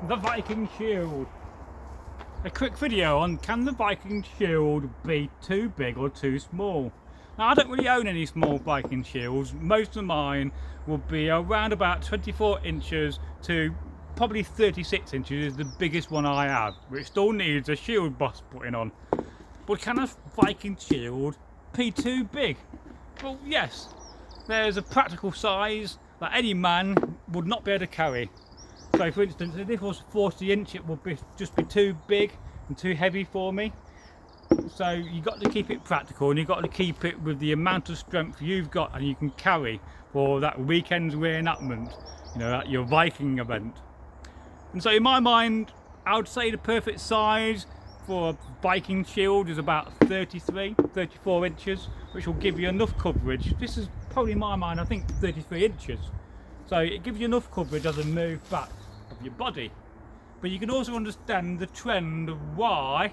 the Viking Shield. A quick video on can the Viking Shield be too big or too small? Now I don't really own any small Viking Shields. Most of mine will be around about 24 inches to probably 36 inches is the biggest one I have, which still needs a shield boss putting on. But can a Viking Shield be too big? Well, yes. There's a practical size that any man would not be able to carry. So for instance, if this was 40 inch, it would just be too big and too heavy for me. So you've got to keep it practical, and you've got to keep it with the amount of strength you've got and you can carry for that weekend's reenactment, you know, at your Viking event. And so in my mind, I would say the perfect size for a Viking Shield is about 34 inches, which will give you enough coverage. This is probably in my mind, I think 33 inches. So it gives you enough coverage as a move back of your body. But you can also understand the trend of why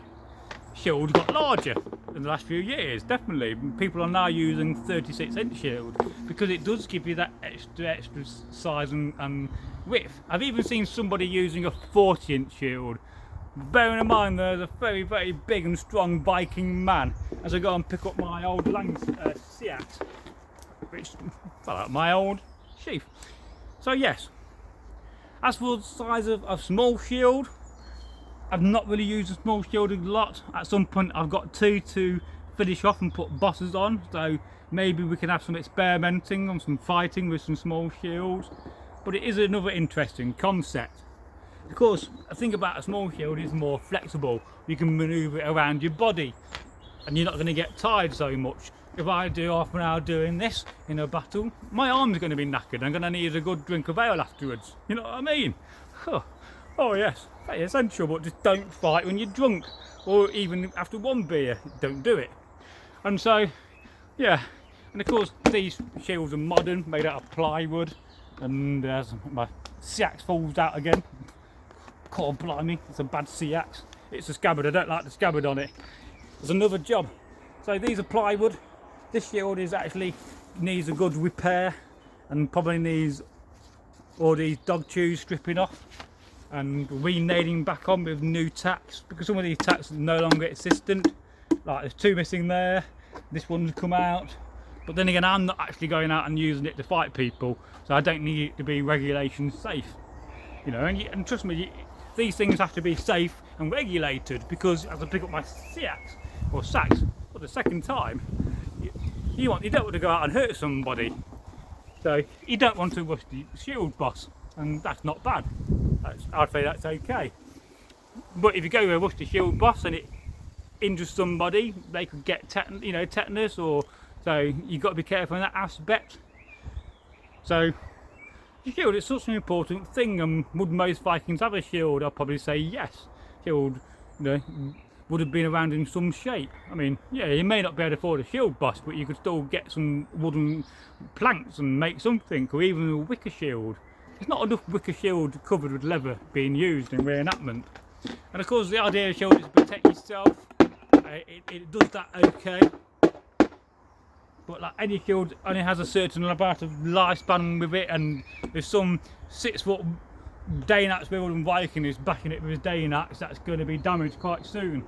shields got larger in the last few years. Definitely, people are now using 36-inch shield because it does give you that extra size and width. I've even seen somebody using a 40-inch shield. Bearing in mind there's a very, very big and strong Viking man. As I go and pick up my old Seat, which fell out my old sheath. So yes, as for the size of a small shield, I've not really used a small shield a lot. At some point I've got to finish off and put bosses on, so maybe we can have some experimenting on some fighting with some small shields. But it is another interesting concept. Of course, the thing about a small shield is more flexible. You can manoeuvre it around your body and you're not going to get tired so much. If I do half an hour doing this in a battle, my arm's going to be knackered. I'm going to need a good drink of ale afterwards. You know what I mean? Oh yes, very essential, but just don't fight when you're drunk, or even after one beer, don't do it. And so, yeah, and of course these shields are modern, made out of plywood, and as my Seax falls out again, God blimey, it's a bad Seax. It's a scabbard, I don't like the scabbard on it. There's another job. So these are plywood. This shield is actually needs a good repair and probably needs all these dog chews stripping off and renailing back on with new tacks, because some of these tacks are no longer existent. Like there's two missing there, this one's come out, but then again I'm not actually going out and using it to fight people, so I don't need it to be regulation safe, you know. And trust me, these things have to be safe and regulated, because as I pick up my Seax or Sax for the second time, you don't want to go out and hurt somebody, so you don't want to rush the shield boss, and that's not bad. I'd say that's okay. But if you go to rush the shield boss and it injures somebody, they could get tetanus, or so you've got to be careful in that aspect. So the shield is such an important thing, and would most Vikings have a shield? I'll probably say yes. Shield, would have been around in some shape. I mean, yeah, you may not be able to afford a shield boss, but you could still get some wooden planks and make something, or even a wicker shield. There's not enough wicker shield covered with leather being used in reenactment. And of course the idea of shield is to protect yourself. It does that okay. But like any shield only has a certain amount of lifespan with it, and there's some 6-foot Dane axe wielding Viking who's backing it with his Dane axe that's going to be damaged quite soon.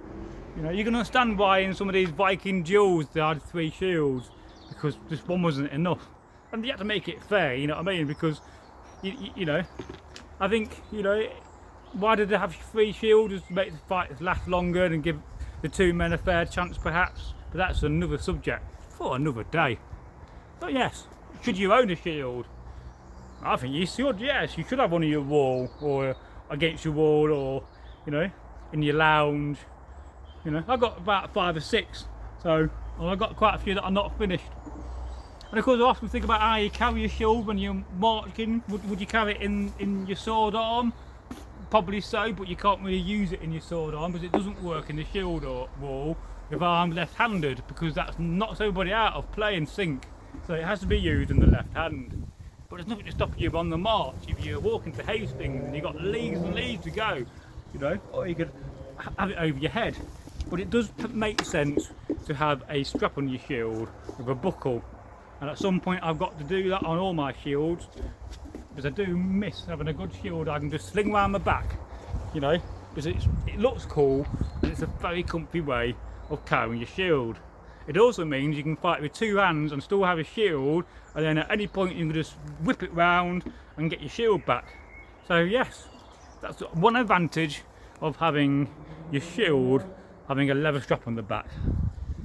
You know, you can understand why in some of these Viking duels they had 3 shields, because just one wasn't enough. And you have to make it fair, you know what I mean? Because you know, I think, you know, why did they have 3 shields? To make the fight last longer and give the 2 men a fair chance perhaps, but that's another subject for another day. But yes, should you own a shield? I think you should, yes. You should have one on your wall, or against your wall, or, you know, in your lounge. You know, I've got about 5 or 6, so I've got quite a few that are not finished. And of course I often think about how you carry your shield when you're marching. Would you carry it in your sword arm? Probably so, but you can't really use it in your sword arm because it doesn't work in the shield wall if I'm left-handed, because that knocks everybody out of play and sync. So it has to be used in the left hand. But there's nothing to stop you on the march if you're walking to Hastings and you've got leagues and leagues to go, you know, or you could have it over your head. But it does make sense to have a strap on your shield with a buckle, and at some point I've got to do that on all my shields, because I do miss having a good shield I can just sling around my back you know, because it looks cool and it's a very comfy way of carrying your shield. It also means you can fight with two hands and still have a shield, and then at any point you can just whip it round and get your shield back. So yes, that's one advantage of having your shield having a leather strap on the back.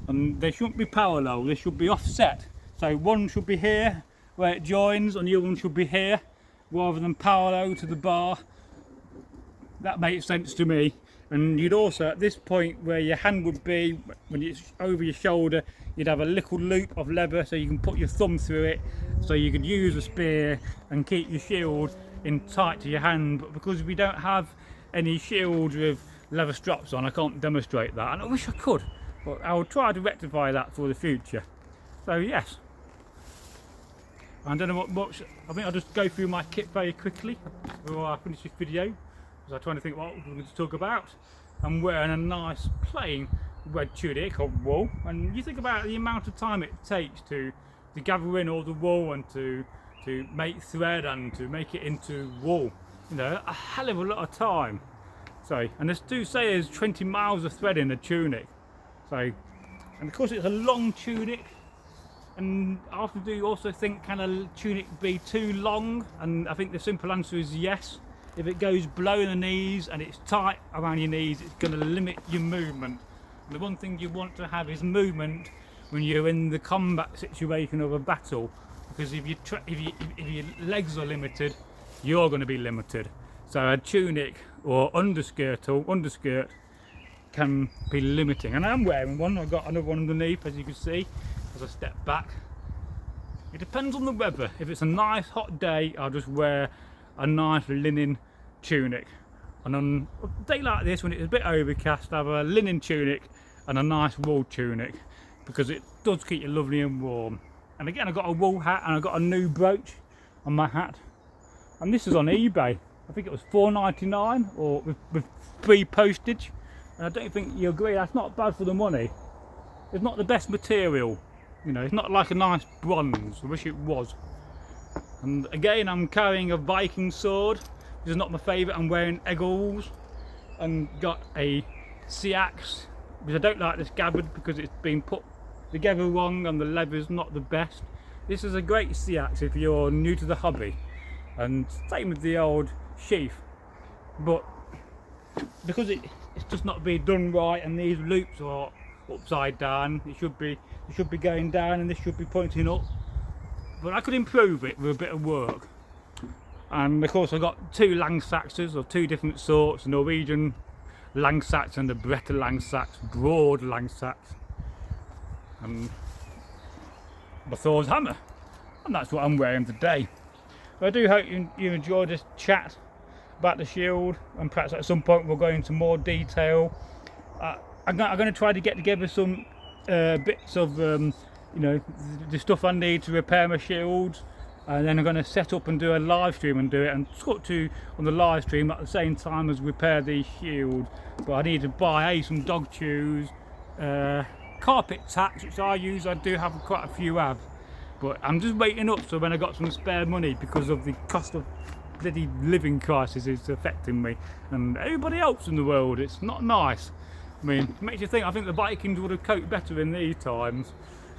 And they shouldn't be parallel, they should be offset. So one should be here where it joins and the other one should be here rather than parallel to the bar. That makes sense to me. And you'd also, at this point where your hand would be, when it's over your shoulder, you'd have a little loop of leather so you can put your thumb through it, so you could use a spear and keep your shield in tight to your hand. But because we don't have any shields with leather straps on, I can't demonstrate that, and I wish I could, but I'll try to rectify that for the future. So yes, I don't know what much, I think I'll just go through my kit very quickly before I finish this video, because I'm trying to think what we're going to talk about. I'm wearing a nice plain red tunic of wool, and you think about the amount of time it takes to gather in all the wool and to make thread and to make it into wool, you know, a hell of a lot of time. So, and they do say there's 20 miles of thread in a tunic. So, and of course it's a long tunic, and I often do also think, can a tunic be too long? And I think the simple answer is yes. If it goes below the knees and it's tight around your knees, it's going to limit your movement. And the one thing you want to have is movement when you're in the combat situation of a battle, because if your legs are limited, you're going to be limited. So a tunic or underskirt can be limiting, and I'm wearing one. I've got another one underneath, as you can see, as I step back. It depends on the weather. If it's a nice hot day, I'll just wear a nice linen tunic, and on a day like this when it's a bit overcast, I have a linen tunic and a nice wool tunic, because it does keep you lovely and warm. And again, I've got a wool hat and I've got a new brooch on my hat, and this is on eBay. I think it was $4.99 or with free postage, and I don't think you agree, that's not bad for the money. It's not the best material, you know, it's not like a nice bronze. I wish it was. And again, I'm carrying a Viking sword, which is not my favourite. I'm wearing eagles and got a sea axe, because I don't like this scabbard because it's been put together wrong and the leather's not the best. This is a great sea axe if you're new to the hobby, and same with the old sheath, but because it's just not being done right and these loops are upside down, it should be going down and this should be pointing up. But I could improve it with a bit of work. And of course I've got two Langsaxes of two different sorts, Norwegian Langsax and the Bretta Langsax, broad Langsax, and my Thor's hammer, and that's what I'm wearing today. So I do hope you enjoyed this chat about the shield, and perhaps at some point we'll go into more detail. I'm going to try to get together some bits of you know, the stuff I need to repair my shields, and then I'm going to set up and do a live stream and do it, and talk to on the live stream at the same time as repair these shields. But I need to buy some dog chews, carpet tacks, which I use. I do have quite a few of, but I'm just waiting up so when I got some spare money, because of the cost of bloody living crisis is affecting me and everybody else in the world. It's not nice. I mean, it makes you think. I think the Vikings would have coped better in these times,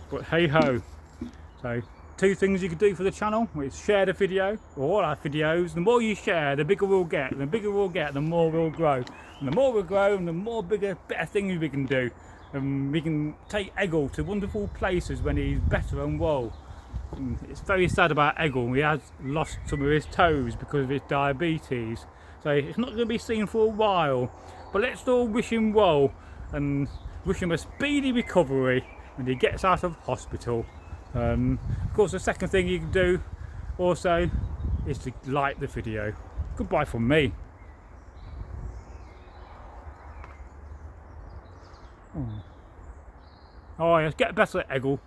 but hey ho. So two things you could do for the channel is share the video, or all our videos. The more you share, the bigger we'll get, and the bigger we'll get, the more we'll grow, and the more we'll grow, and the more better things we can do, and we can take Eggle to wonderful places when he's better and well. And it's very sad about Eggle. He has lost some of his toes because of his diabetes, so it's not going to be seen for a while. But let's all wish him well and wish him a speedy recovery when he gets out of hospital. Of course, the second thing you can do also is to like the video. Goodbye from me. Oh, let's get better at Eggle.